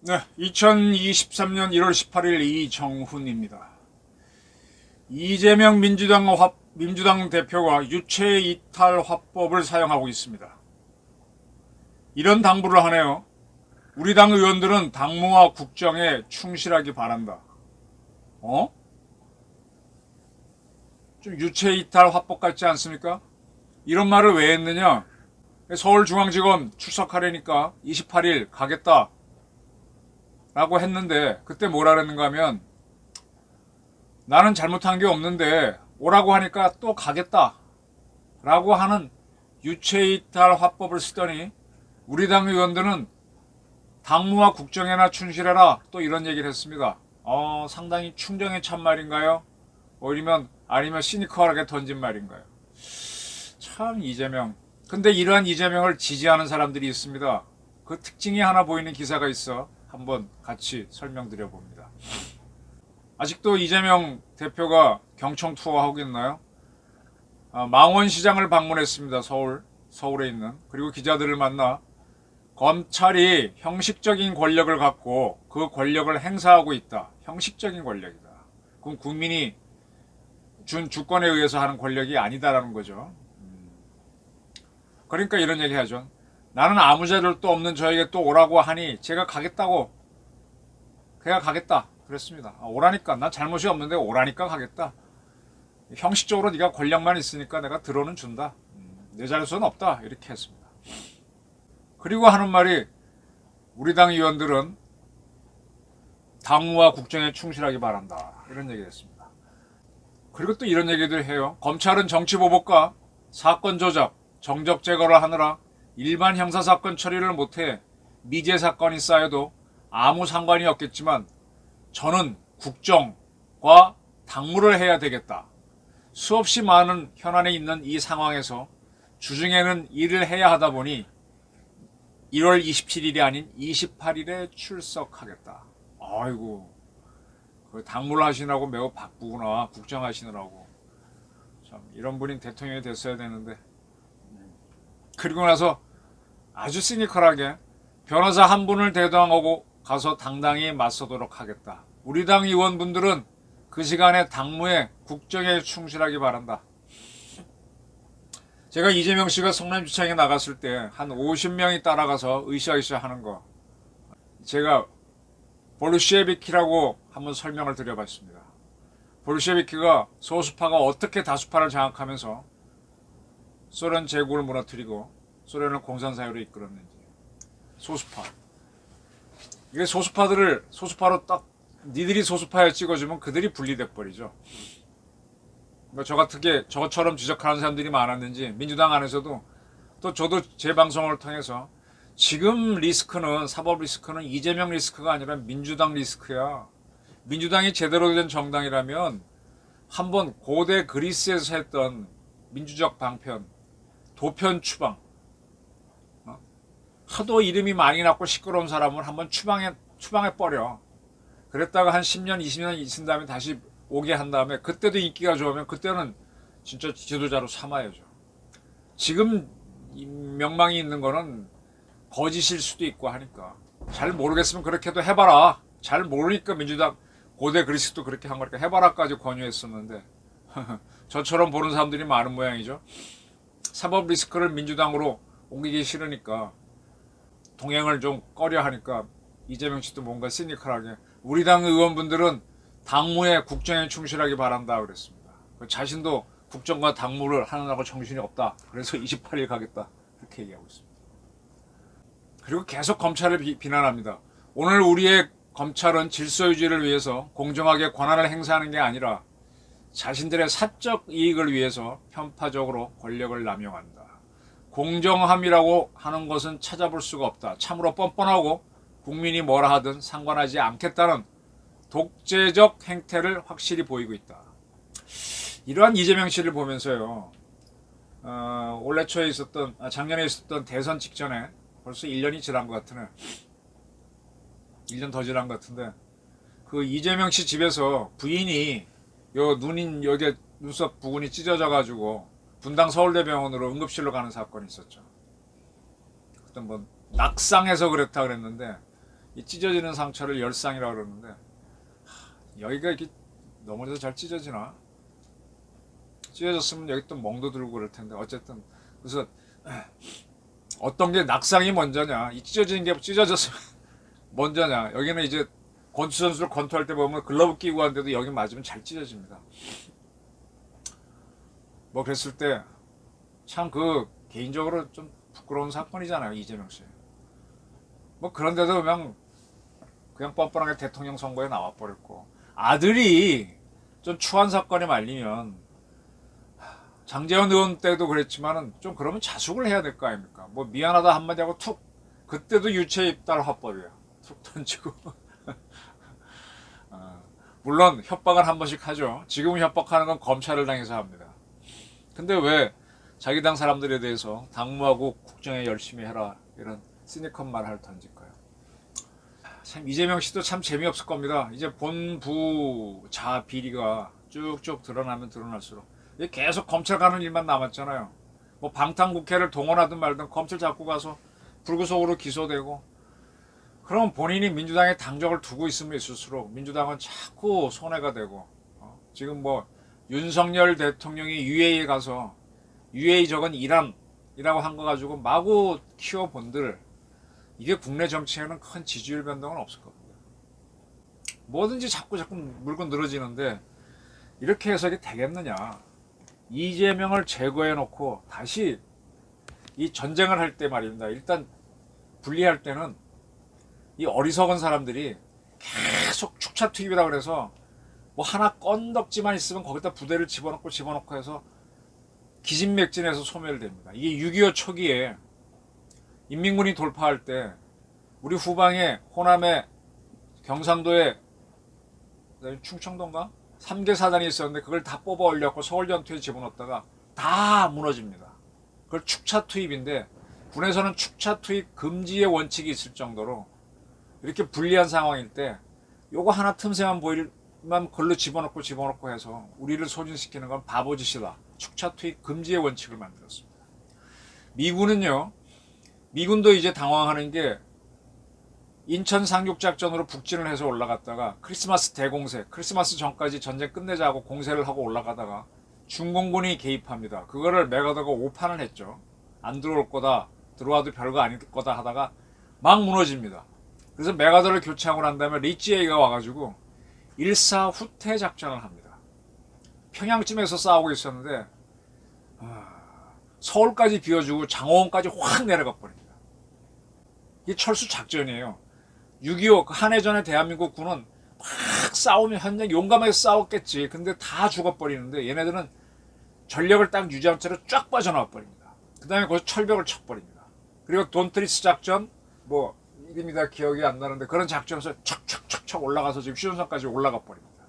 네, 2023년 1월 18일 이정훈입니다. 이재명 민주당 대표가 유체 이탈 화법을 사용하고 있습니다. 이런 당부를 하네요. 우리 당 의원들은 당무와 국정에 충실하기 바란다. 좀 유체 이탈 화법 같지 않습니까? 이런 말을 왜 했느냐? 서울중앙지검 출석하려니까 28일 가겠다 라고 했는데, 그때 뭐라 그랬는가 하면, 나는 잘못한 게 없는데 오라고 하니까 또 가겠다 라고 하는 유체이탈 화법을 쓰더니, 우리 당 의원들은 당무와 국정에나 충실해라, 또 이런 얘기를 했습니다. 상당히 충정의 참말인가요? 아니면 시니컬하게 던진 말인가요? 참, 이재명. 근데 이러한 이재명을 지지하는 사람들이 있습니다. 그 특징이 하나 보이는 기사가 있어 한번 같이 설명드려 봅니다. 아직도 이재명 대표가 경청 투어하고 있나요? 망원시장을 방문했습니다. 서울에 있는. 그리고 기자들을 만나 검찰이 형식적인 권력을 갖고 그 권력을 행사하고 있다. 형식적인 권력이다. 그럼 국민이 준 주권에 의해서 하는 권력이 아니다라는 거죠. 그러니까 이런 얘기 하죠. 나는 아무 자료도 없는 저에게 또 오라고 하니 제가 가겠다. 그랬습니다. 오라니까. 난 잘못이 없는데 오라니까 가겠다. 형식적으로 네가 권력만 있으니까 내가 들어는 준다. 내 자료수는 없다. 이렇게 했습니다. 그리고 하는 말이, 우리 당 의원들은 당무와 국정에 충실하기 바란다. 이런 얘기를 했습니다. 그리고 또 이런 얘기들 해요. 검찰은 정치보복과 사건 조작, 정적 제거를 하느라 일반 형사사건 처리를 못해 미제 사건이 쌓여도 아무 상관이 없겠지만 저는 국정과 당무를 해야 되겠다. 수없이 많은 현안에 있는 이 상황에서 주중에는 일을 해야 하다 보니 1월 27일이 아닌 28일에 출석하겠다. 아이고, 그 당무를 하시느라고 매우 바쁘구나. 국정하시느라고. 참, 이런 분이 대통령이 됐어야 되는데. 그리고 나서 아주 시니컬하게 변호사 한 분을 대동하고 가서 당당히 맞서도록 하겠다. 우리 당 의원분들은 그 시간에 당무에 국정에 충실하기 바란다. 제가 이재명 씨가 성남시청에 나갔을 때 한 50명이 따라가서 으쌰으쌰 하는 거, 제가 볼셰비키라고 한번 설명을 드려봤습니다. 볼셰비키가 소수파가 어떻게 다수파를 장악하면서 소련 제국을 무너뜨리고 소련을 공산사회로 이끌었는지. 소수파. 이게 소수파로 딱 니들이 소수파에 찍어주면 그들이 분리돼 버리죠. 저처럼 지적하는 사람들이 많았는지 민주당 안에서도, 또 저도 제 방송을 통해서, 지금 사법 리스크는 이재명 리스크가 아니라 민주당 리스크야. 민주당이 제대로 된 정당이라면 한번 고대 그리스에서 했던 민주적 방편, 도편 추방, 하도 이름이 많이 났고 시끄러운 사람을 한번 추방해 버려. 그랬다가 한 10년, 20년 있은 다음에 다시 오게 한 다음에, 그때도 인기가 좋으면 그때는 진짜 지도자로 삼아야죠. 지금 명망이 있는 거는 거짓일 수도 있고 하니까. 잘 모르겠으면 그렇게도 해봐라. 잘 모르니까 민주당 고대 그리스도 그렇게 한 거니까 해봐라까지 권유했었는데 저처럼 보는 사람들이 많은 모양이죠. 사법 리스크를 민주당으로 옮기기 싫으니까, 동행을 좀 꺼려 하니까 이재명 씨도 뭔가 시니컬하게 우리 당 의원분들은 당무에 국정에 충실하기 바란다 그랬습니다. 자신도 국정과 당무를 하느라고 정신이 없다. 그래서 28일 가겠다. 그렇게 얘기하고 있습니다. 그리고 계속 검찰을 비난합니다. 오늘 우리의 검찰은 질서 유지를 위해서 공정하게 권한을 행사하는 게 아니라 자신들의 사적 이익을 위해서 편파적으로 권력을 남용한다. 공정함이라고 하는 것은 찾아볼 수가 없다. 참으로 뻔뻔하고 국민이 뭐라 하든 상관하지 않겠다는 독재적 행태를 확실히 보이고 있다. 이러한 이재명 씨를 보면서요, 올해 초에 작년에 있었던 대선 직전에 벌써 1년이 지난 것 같으네. 1년 더 지난 것 같은데, 그 이재명 씨 집에서 부인이 요 눈인 여기 눈썹 부분이 찢어져 가지고 분당 서울대병원으로 응급실로 가는 사건이 있었죠. 어떤 뭐 낙상해서 그랬다 그랬는데 이 찢어지는 상처를 열상이라고 그러는데 여기가 이렇게 넘어져서 잘 찢어지나? 찢어졌으면 여기 또 멍도 들고 그럴 텐데 어쨌든 그래서 어떤 게 낙상이 먼저냐 이 찢어지는 게 찢어졌으면 먼저냐 여기는 이제 권투 선수를 권투할 때 보면 글러브 끼고 하는데도 여기 맞으면 잘 찢어집니다. 뭐 그랬을 때 참 그 개인적으로 좀 부끄러운 사건이잖아요 이재명 씨. 뭐 그런데도 그냥 뻔뻔하게 대통령 선거에 나와버렸고 아들이 좀 추한 사건에 말리면 장제원 의원 때도 그랬지만은 좀 그러면 자숙을 해야 될 거 아닙니까? 뭐 미안하다 한마디 하고 툭 그때도 유체 입달 화법이야. 툭 던지고 물론 협박은 한 번씩 하죠. 지금 협박하는 건 검찰을 당해서 합니다. 근데 왜 자기 당 사람들에 대해서 당무하고 국정에 열심히 해라 이런 시니컬 말을 던질까요? 참 이재명 씨도 참 재미없을 겁니다. 이제 본부자 비리가 쭉쭉 드러나면 드러날수록 계속 검찰 가는 일만 남았잖아요. 뭐 방탄국회를 동원하든 말든 검찰 잡고 가서 불구속으로 기소되고 그럼 본인이 민주당에 당적을 두고 있으면 있을수록 민주당은 자꾸 손해가 되고 지금 뭐 윤석열 대통령이 UAE 가서 UAE 저건 이란이라고 한 거 가지고 마구 키워본들 이게 국내 정치에는 큰 지지율 변동은 없을 겁니다. 뭐든지 자꾸 물고 늘어지는데 이렇게 해서 이게 되겠느냐. 이재명을 제거해놓고 다시 이 전쟁을 할 때 말입니다. 일단 분리할 때는 이 어리석은 사람들이 계속 축차 투입이라 그래서 뭐 하나 건덕지만 있으면 거기다 부대를 집어넣고 해서 기진맥진해서 소멸됩니다. 이게 6.25 초기에 인민군이 돌파할 때 우리 후방에 호남에 경상도에 충청도인가? 3개 사단이 있었는데 그걸 다 뽑아 올렸고 서울전투에 집어넣었다가 다 무너집니다. 그걸 축차 투입인데 군에서는 축차 투입 금지의 원칙이 있을 정도로 이렇게 불리한 상황일 때 요거 하나 틈새만 보일만 걸로 집어넣고 해서 우리를 소진시키는 건 바보짓이다. 축차 투입 금지의 원칙을 만들었습니다. 미군도 이제 당황하는 게 인천 상륙작전으로 북진을 해서 올라갔다가 크리스마스 대공세, 크리스마스 전까지 전쟁 끝내자고 공세를 하고 올라가다가 중공군이 개입합니다. 그거를 메가더가 오판을 했죠. 안 들어올 거다, 들어와도 별거 아닐 거다 하다가 막 무너집니다. 그래서 메가더를 교체하고 난 다음에 리치에이가 와가지고 일사 후퇴 작전을 합니다. 평양쯤에서 싸우고 있었는데 서울까지 비워주고 장호원까지 확 내려가 버립니다. 이게 철수 작전이에요. 6.25 한해전에 대한민국 군은 막 싸우면 현장 용감하게 싸웠겠지. 근데 다 죽어버리는데 얘네들은 전력을 딱 유지한 채로 쫙 빠져나와 버립니다. 그 다음에 거기서 철벽을 쳐버립니다. 그리고 돈트리스 작전 뭐 이름이 다 기억이 안 나는데 그런 작전에서 척척척척 올라가서 지금 휴전선까지 올라가 버립니다.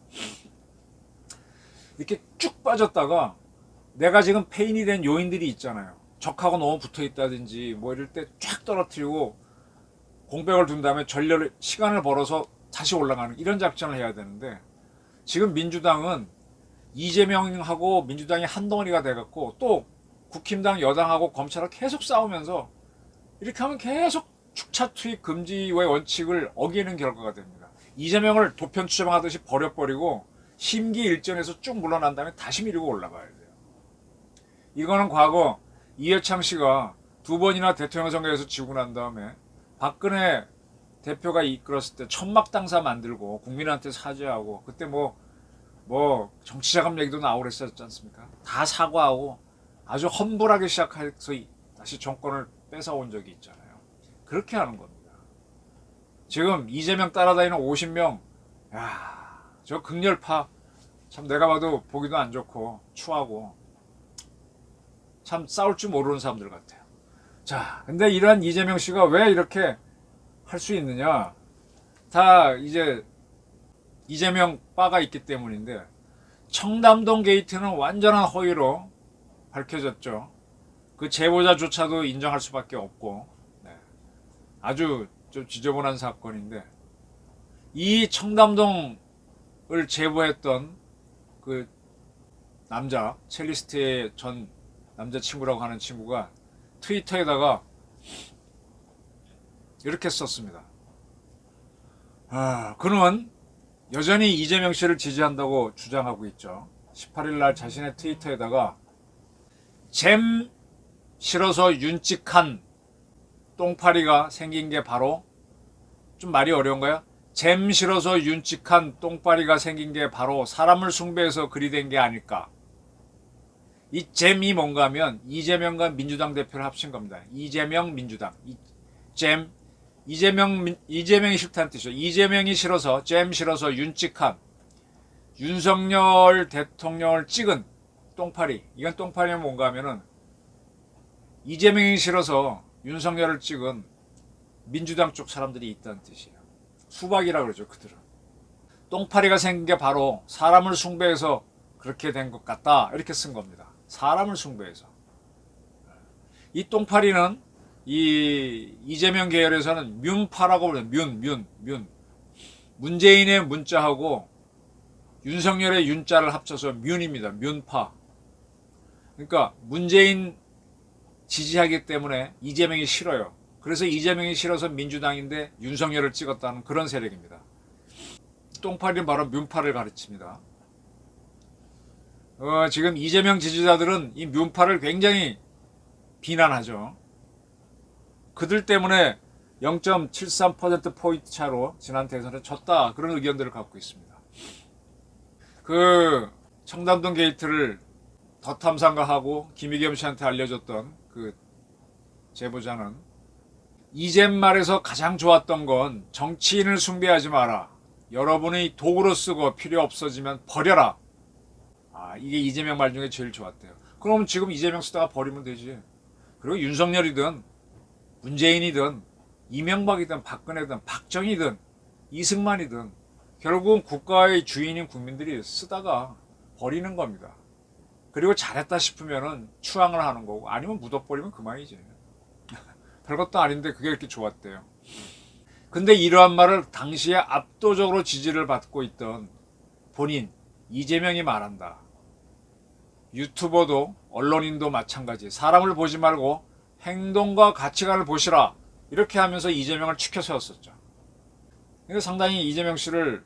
이렇게 쭉 빠졌다가 내가 지금 페인이 된 요인들이 있잖아요. 적하고 너무 붙어있다든지 뭐 이럴 때 쫙 떨어뜨리고 공백을 둔 다음에 시간을 벌어서 다시 올라가는 이런 작전을 해야 되는데 지금 민주당은 이재명하고 민주당이 한덩어리가 돼갖고 또 국힘당 여당하고 검찰을 계속 싸우면서 이렇게 하면 계속 축차 투입 금지의 원칙을 어기는 결과가 됩니다. 이재명을 도편 추정하듯이 버려버리고 심기일전에서 쭉 물러난 다음에 다시 밀고 올라가야 돼요. 이거는 과거 이해창 씨가 2번이나 대통령 선거에서 지고 난 다음에 박근혜 대표가 이끌었을 때 천막당사 만들고 국민한테 사죄하고 그때 뭐 정치자금 얘기도 나오고 그랬었지 않습니까? 다 사과하고 아주 험불하게 시작해서 다시 정권을 뺏어온 적이 있잖아요. 그렇게 하는 겁니다. 지금 이재명 따라다니는 50명 저 극렬파 참 내가 봐도 보기도 안 좋고 추하고 참 싸울 줄 모르는 사람들 같아요. 자, 근데 이러한 이재명 씨가 왜 이렇게 할 수 있느냐? 다 이제 이재명 바가 있기 때문인데 청담동 게이트는 완전한 허위로 밝혀졌죠. 그 제보자조차도 인정할 수밖에 없고 아주 좀 지저분한 사건인데 이 청담동을 제보했던 그 남자, 첼리스트의 전 남자친구라고 하는 친구가 트위터에다가 이렇게 썼습니다. 그는 여전히 이재명 씨를 지지한다고 주장하고 있죠. 18일 날 자신의 트위터에다가 잼 실어서 윤찍한 똥파리가 생긴 게 바로, 좀 말이 어려운가요? 잼 실어서 윤찍한 똥파리가 생긴 게 바로 사람을 숭배해서 그리 된 게 아닐까. 이 잼이 뭔가 하면 이재명과 민주당 대표를 합친 겁니다. 이재명 민주당. 이재명이 싫다는 뜻이죠. 이재명이 싫어서, 잼 싫어서 윤찍한, 윤석열 대통령을 찍은 똥파리. 이건 똥파리는 뭔가 하면은 이재명이 싫어서 윤석열을 찍은 민주당 쪽 사람들이 있다는 뜻이에요. 수박이라 그러죠, 그들은. 똥파리가 생긴 게 바로 사람을 숭배해서 그렇게 된 것 같다. 이렇게 쓴 겁니다. 사람을 숭배해서. 이 똥파리는 이 이재명 계열에서는 뮨파라고 불러요. 뮨. 문재인의 문자하고 윤석열의 윤자를 합쳐서 뮨입니다. 뮨파. 그러니까 문재인 지지하기 때문에 이재명이 싫어요. 그래서 이재명이 싫어서 민주당인데 윤석열을 찍었다는 그런 세력입니다. 똥파리는 바로 뮨파를 가르칩니다. 지금 이재명 지지자들은 이 뮨파를 굉장히 비난하죠. 그들 때문에 0.73%포인트 차로 지난 대선에 졌다. 그런 의견들을 갖고 있습니다. 그 청담동 게이트를 더 탐상가하고 김의겸 씨한테 알려줬던 그 제보자는 이잼 말에서 가장 좋았던 건 정치인을 숭배하지 마라. 여러분이 도구로 쓰고 필요 없어지면 버려라. 이게 이재명 말 중에 제일 좋았대요. 그럼 지금 이재명 쓰다가 버리면 되지. 그리고 윤석열이든 문재인이든 이명박이든 박근혜든 박정희든 이승만이든 결국은 국가의 주인인 국민들이 쓰다가 버리는 겁니다. 그리고 잘했다 싶으면은 추앙을 하는 거고, 아니면 묻어버리면 그만이지. 별것도 아닌데 그게 이렇게 좋았대요. 근데 이러한 말을 당시에 압도적으로 지지를 받고 있던 본인 이재명이 말한다. 유튜버도 언론인도 마찬가지. 사람을 보지 말고 행동과 가치관을 보시라. 이렇게 하면서 이재명을 치켜 세웠었죠. 근데 상당히 이재명 씨를,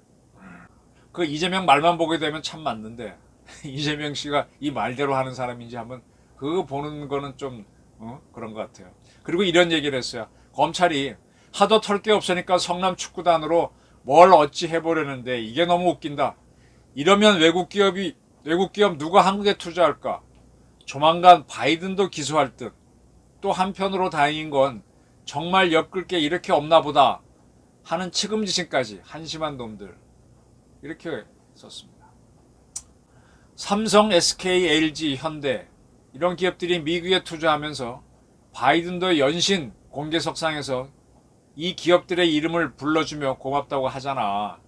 그 이재명 말만 보게 되면 참 맞는데 이재명 씨가 이 말대로 하는 사람인지 한번 그거 보는 거는 좀 그런 것 같아요. 그리고 이런 얘기를 했어요. 검찰이 하도 털 게 없으니까 성남 축구단으로 뭘 어찌 해보려는데 이게 너무 웃긴다. 이러면 외국 기업 누가 한국에 투자할까? 조만간 바이든도 기소할 듯. 또 한편으로 다행인 건 정말 엮을 게 이렇게 없나 보다 하는 측음지심까지 한심한 놈들. 이렇게 썼습니다. 삼성, SK, LG, 현대 이런 기업들이 미국에 투자하면서 바이든도 연신 공개석상에서 이 기업들의 이름을 불러주며 고맙다고 하잖아.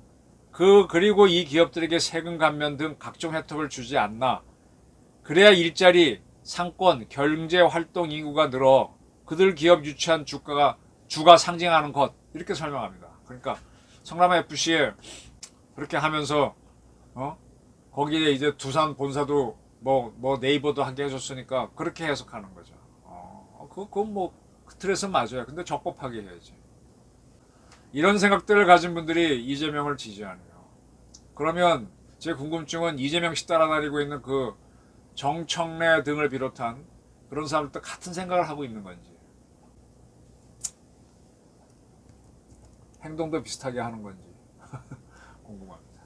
그리고 이 기업들에게 세금 감면 등 각종 혜택을 주지 않나. 그래야 일자리, 상권, 경제 활동 인구가 늘어 그들 기업 유치한 주가 상징하는 것. 이렇게 설명합니다. 그러니까 성남FC에 그렇게 하면서 거기에 이제 두산 본사도 뭐 네이버도 하게 해줬으니까 그렇게 해석하는 거죠. 그건 뭐 그 틀에서 맞아요. 근데 적법하게 해야지. 이런 생각들을 가진 분들이 이재명을 지지하네요. 그러면 제 궁금증은 이재명 씨 따라다니고 있는 그 정청래 등을 비롯한 그런 사람들도 같은 생각을 하고 있는 건지, 행동도 비슷하게 하는 건지 궁금합니다.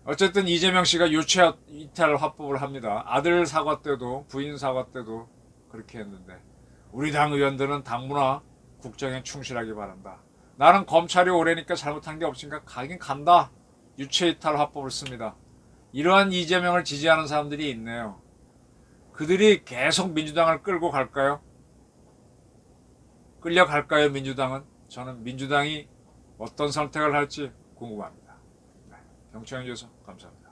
어쨌든 이재명 씨가 유체 이탈 화법을 합니다. 아들 사과 때도 부인 사과 때도 그렇게 했는데, 우리 당 의원들은 당무나 국정에 충실하기 바란다. 나는 검찰이 오래니까 잘못한 게 없으니까 가긴 간다. 유체 이탈 화법을 씁니다. 이러한 이재명을 지지하는 사람들이 있네요. 그들이 계속 민주당을 끌고 갈까요? 끌려갈까요, 민주당은? 저는 민주당이 어떤 선택을 할지 궁금합니다. 경청해 주셔서 감사합니다.